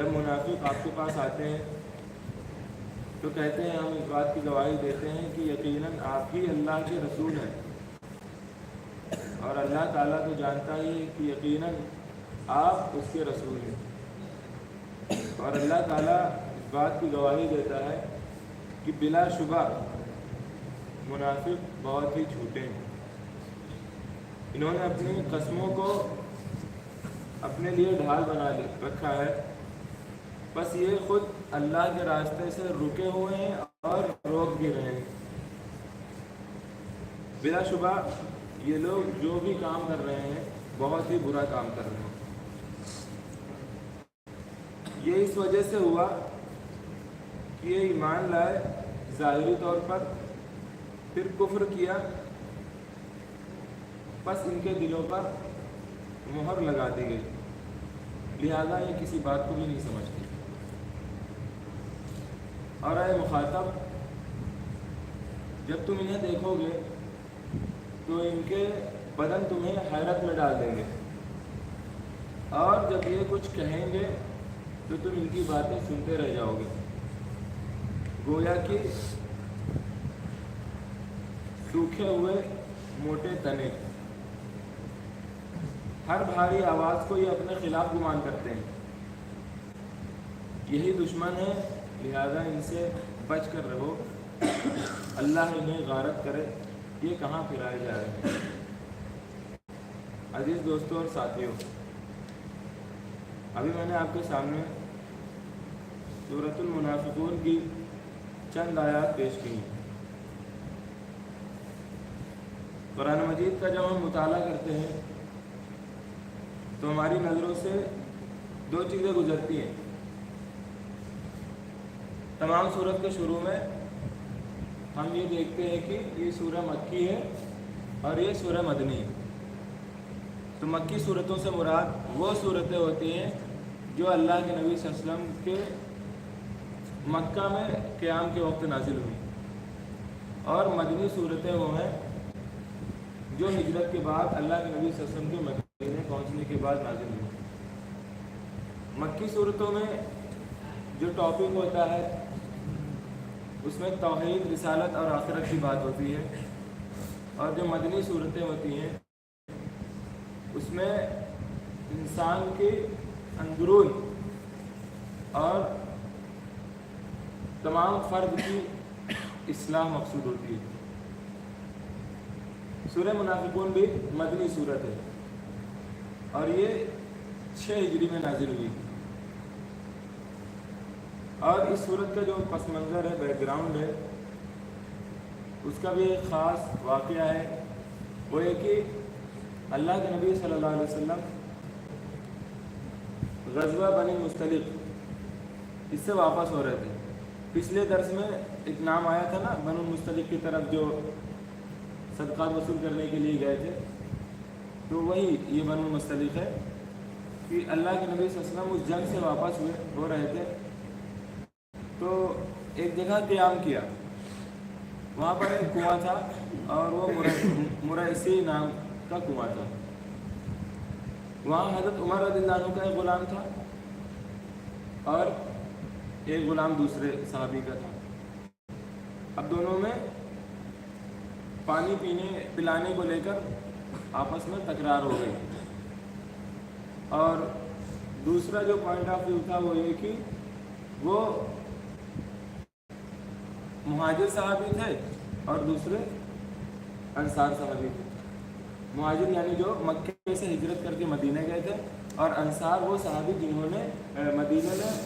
جب منافق آپ کے پاس آتے ہیں تو کہتے ہیں ہم اس بات کی گواہی دیتے ہیں کہ یقیناً آپ ہی اللہ کے رسول ہیں، اور اللہ تعالیٰ تو جانتا ہی ہے کہ یقیناً آپ اس کے رسول ہیں، اور اللہ تعالیٰ اس بات کی گواہی دیتا ہے کہ بلا شبہ منافق بہت ہی جھوٹے ہیں۔ انہوں نے اپنی قسموں کو اپنے لیے ڈھال بنا رکھا ہے، بس یہ خود اللہ کے راستے سے رکے ہوئے ہیں اور روک بھی رہے ہیں۔ بلا شبہ یہ لوگ جو بھی کام کر رہے ہیں بہت ہی برا کام کر رہے ہیں۔ یہ اس وجہ سے ہوا کہ یہ ایمان لائے ظاہری طور پر، پھر کفر کیا، بس ان کے دلوں پر مہر لگا دی گئی، لہذا یہ کسی بات کو بھی نہیں سمجھتے۔ اور اے مخاطب، جب تم انہیں دیکھو گے تو ان کے بدن تمہیں حیرت میں ڈال دیں گے، اور جب یہ کچھ کہیں گے تو تم ان کی باتیں سنتے رہ جاؤ گے، گویا کہ سوکھے ہوئے موٹے تنے۔ ہر بھاری آواز کو یہ اپنے خلاف گمان کرتے ہیں، یہی دشمن ہے، لہذا ان سے بچ کر رہو، اللہ انہیں غارت کرے، یہ کہاں پھرائے جا رہے ہیں۔ عزیز دوستوں اور ساتھیوں، ابھی میں نے آپ کے سامنے سورۃ المنافقون کی چند آیات پیش کی ہیں۔ قرآن مجید کا جب ہم مطالعہ کرتے ہیں تو ہماری نظروں سے دو چیزیں گزرتی ہیں۔ تمام سورت کے شروع میں ہم یہ دیکھتے ہیں کہ یہ سورہ مکی ہے اور یہ سورہ مدنی ہے۔ تو مکی صورتوں سے مراد وہ صورتیں ہوتی ہیں جو اللہ کے نبی صلی اللہ علیہ وسلم کے مکہ میں قیام کے وقت نازل ہوئی، اور مدنی صورتیں وہ ہیں جو ہجرت کے بعد اللہ کے نبی صلی اللہ علیہ وسلم کے مدینے پہنچنے کے بعد نازل ہوئی۔ مکی صورتوں میں جو ٹاپک ہوتا ہے اس میں توحید، رسالت اور آخرت کی بات ہوتی ہے، اور جو مدنی صورتیں ہوتی ہیں اس میں انسان کے اندرون اور تمام فرد کی اصلاح مقصود ہوتی ہے۔ سورہ منافقون بھی مدنی صورت ہے، اور یہ 6 ہجری میں نازل ہوئی، اور اس صورت کا جو پس منظر ہے، بیک گراؤنڈ ہے، اس کا بھی ایک خاص واقعہ ہے۔ وہ یہ کہ اللہ کے نبی صلی اللہ علیہ وسلم غزوہ بنی مستلق اس سے واپس ہو رہے تھے۔ پچھلے درس میں ایک نام آیا تھا نا، بنو مستلق کی طرف جو صدقات وصول کرنے کے لیے گئے تھے، تو وہی یہ بنو مستلق ہے کہ اللہ کے نبی صلی اللہ علیہ وسلم اس جنگ سے واپس ہو رہے تھے، تو ایک جگہ قیام کیا، وہاں پر ایک کنواں تھا، اور وہ مرعسی نام کا کنواں تھا۔ وہاں حضرت عمر رضی اللہ عنہ کا ایک غلام تھا، اور ایک غلام دوسرے صحابی کا تھا۔ اب دونوں میں پانی پلانے کو لے کر آپس میں تکرار ہو گئی، اور دوسرا جو پوائنٹ آف ویو تھا وہ یہ کہ وہ مہاجر صحابی تھے اور دوسرے انصار صحابی تھے۔ مہاجر یعنی جو مکے سے ہجرت کر کے مدینہ گئے تھے، اور انصار وہ صحابی جنہوں نے مدینہ میں